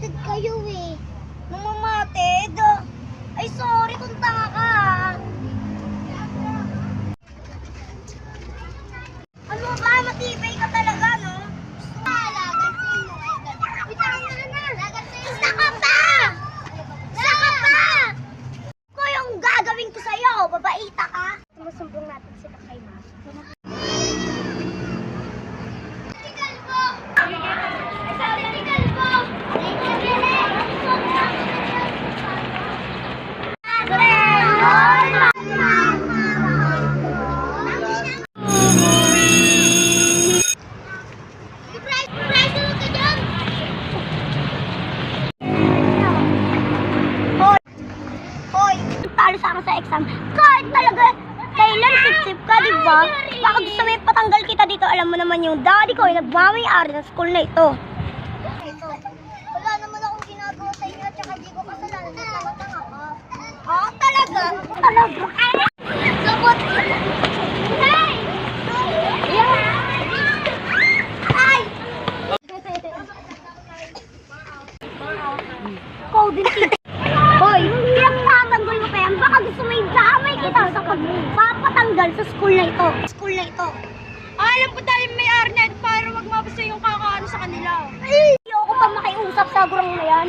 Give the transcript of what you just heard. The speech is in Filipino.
Mamamatid kayo eh. Mamamatid? Ay, sorry kung tanga ka. Ano ba? Matibay ka talaga, no? Saka pa! Saka pa! Ko yung gagawin ko sa'yo, babaita ka. Masumbong natin sila kay Ma. Talo sa akin sa exam. Kahit talaga kailan sip-sip ka, di ba? Baka gusto mo patanggal kita dito. Alam mo naman yung daddy ko ay nagmamayari ng school na ito. Wala naman akong ginagawa sa inyo at saka di ko kasalanan. Tanga-tanga ka. Oh, talaga? Talaga? Sabot! Hey! Ay! Coding teacher. Hoy, pinagtatanggol mo pa yan. Baka gusto mo yung damay kita sa pagpapatanggal sa school na ito. School na ito. Alam ko tayo may arnet para wag mabasa yung kakaano sa kanila. Ay! Ayoko pa makiusap sa gurang na yan.